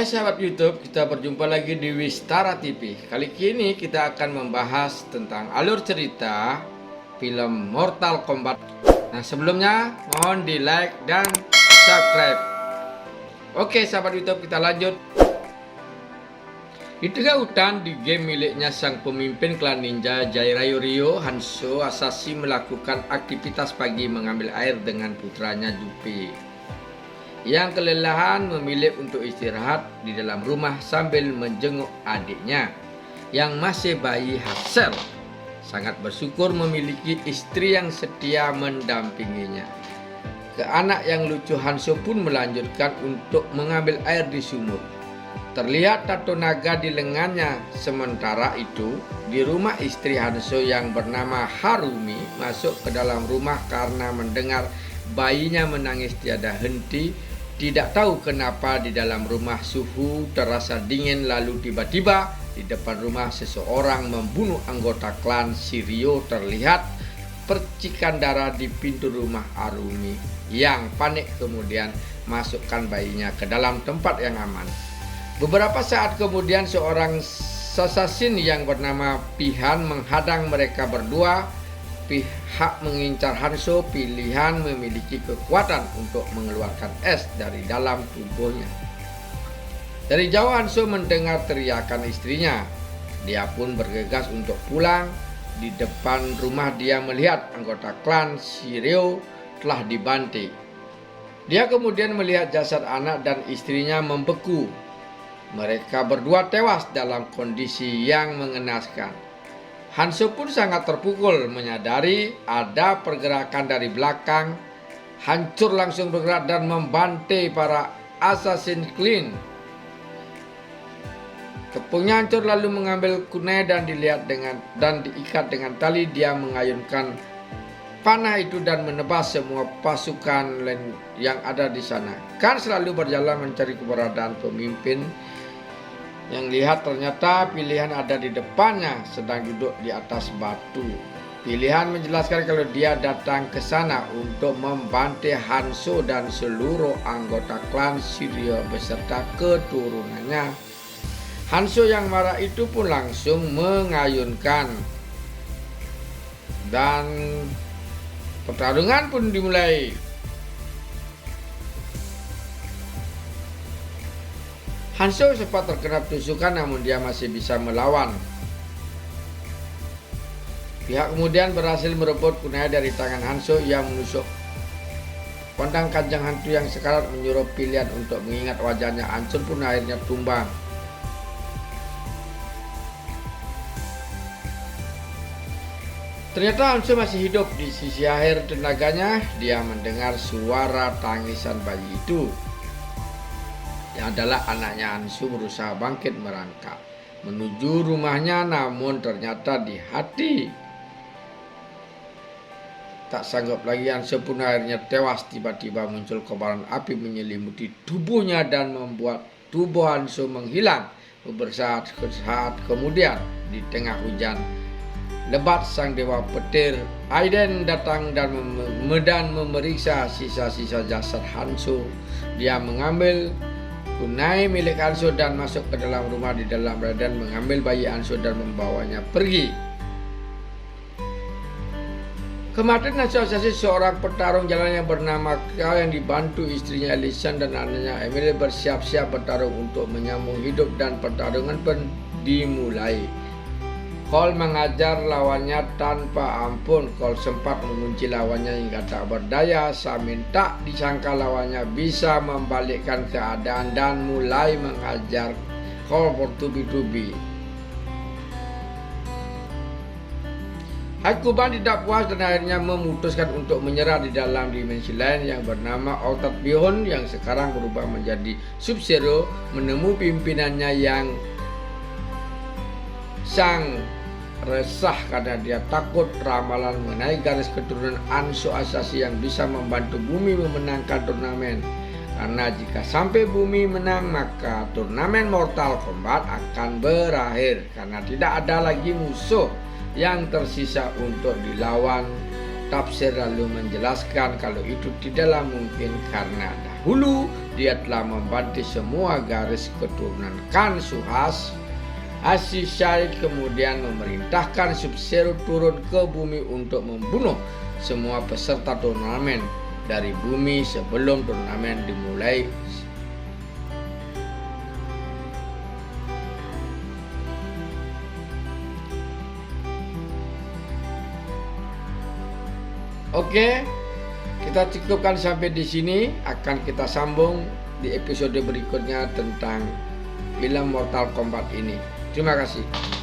Sahabat YouTube, kita berjumpa lagi di Wistara TV. Kali ini kita akan membahas tentang alur cerita film Mortal Kombat. Nah, sebelumnya mohon di like dan subscribe. Oke sahabat YouTube, kita lanjut. Di tengah hutan di game miliknya sang pemimpin klan ninja Jairayu Ryo, Hanzo Hasashi melakukan aktivitas pagi mengambil air dengan putranya Junpei yang kelelahan memilih untuk istirahat di dalam rumah sambil menjenguk adiknya yang masih bayi Hassel. Sangat bersyukur memiliki istri yang setia mendampinginya. Ke anak yang lucu, Hanzo pun melanjutkan untuk mengambil air di sumur. Terlihat tato naga di lengannya. Sementara itu, di rumah istri Hanzo yang bernama Harumi masuk ke dalam rumah karena mendengar bayinya menangis tiada henti. Tidak tahu kenapa di dalam rumah suhu terasa dingin, lalu tiba-tiba di depan rumah seseorang membunuh anggota klan Shiryu. Terlihat percikan darah di pintu rumah Harumi yang panik kemudian masukkan bayinya ke dalam tempat yang aman. Beberapa saat kemudian seorang assassin yang bernama Pihan menghadang mereka berdua. Pihak mengincar Hanzo. Pilihan memiliki kekuatan untuk mengeluarkan es dari dalam tubuhnya. Dari jauh Hanzo mendengar teriakan istrinya. Dia pun bergegas untuk pulang. Di depan rumah dia melihat anggota klan Shiryu telah dibanting. Dia kemudian melihat jasad anak dan istrinya membeku. Mereka berdua tewas dalam kondisi yang mengenaskan. Hanzo pun sangat terpukul menyadari ada pergerakan dari belakang. Hancur langsung bergerak dan membantai para assassin clean. Kepungnya hancur lalu mengambil kunai dan diikat dengan tali. Dia mengayunkan panah itu dan menebas semua pasukan yang ada di sana. Kan selalu berjalan mencari keberadaan pemimpin. Yang lihat ternyata Pilihan ada di depannya sedang duduk di atas batu. Pilihan menjelaskan kalau dia datang ke sana untuk membantai Hanzo dan seluruh anggota klan Shiryu beserta keturunannya. Hanzo yang marah itu pun langsung mengayunkan dan pertarungan pun dimulai. Hanzo sempat terkena tusukan namun dia masih bisa melawan. Pihak kemudian berhasil merebut kunai dari tangan Hanzo. Ia menusuk pandang kanjeng hantu yang sekarat, menyuruh Pilihan untuk mengingat wajahnya. Hancur pun akhirnya tumbang. Ternyata Hanzo masih hidup. Di sisi akhir tenaganya dia mendengar suara tangisan bayi itu. Yang adalah anaknya. Hanzo berusaha bangkit merangkak menuju rumahnya, namun ternyata di hati tak sanggup lagi. Hanzo pun akhirnya tewas. Tiba-tiba muncul kobaran api menyelimuti tubuhnya dan membuat tubuh Hanzo menghilang. Beberapa saat kemudian di tengah hujan lebat, sang dewa petir Aiden datang dan memeriksa sisa-sisa jasad Hanzo. Dia mengambil kunai milik Hanzo dan masuk ke dalam rumah. Di dalam Raiden mengambil bayi Hanzo dan membawanya pergi. Kematian Hanzo Hasashi, seorang petarung jalan yang bernama Kao yang dibantu istrinya Elisan dan anaknya Emily, bersiap-siap bertarung untuk menyambung hidup dan pertarungan pun dimulai. Cole mengajar lawannya tanpa ampun. Cole sempat mengunci lawannya hingga tak berdaya. Samin tak disangka lawannya bisa membalikkan keadaan dan mulai mengajar Cole bertubi-tubi. Hakuban tidak puas dan akhirnya memutuskan untuk menyerah di dalam dimensi lain yang bernama Outer Beyond yang sekarang berubah menjadi Sub-Zero. Menemui pimpinannya yang sang resah karena dia takut ramalan mengenai garis keturunan Hanzo Hasashi yang bisa membantu bumi memenangkan turnamen. Karena jika sampai bumi menang, maka turnamen Mortal Kombat akan berakhir karena tidak ada lagi musuh yang tersisa untuk dilawan. Tafsir lalu menjelaskan kalau itu tidaklah mungkin karena dahulu dia telah membantai semua garis keturunan Khan Suhas. Aziz Syahid kemudian memerintahkan Sub-Zero turun ke bumi untuk membunuh semua peserta turnamen dari bumi sebelum turnamen dimulai. Oke, kita cukupkan sampai di sini. Akan kita sambung di episode berikutnya tentang film Mortal Kombat ini. Terima kasih.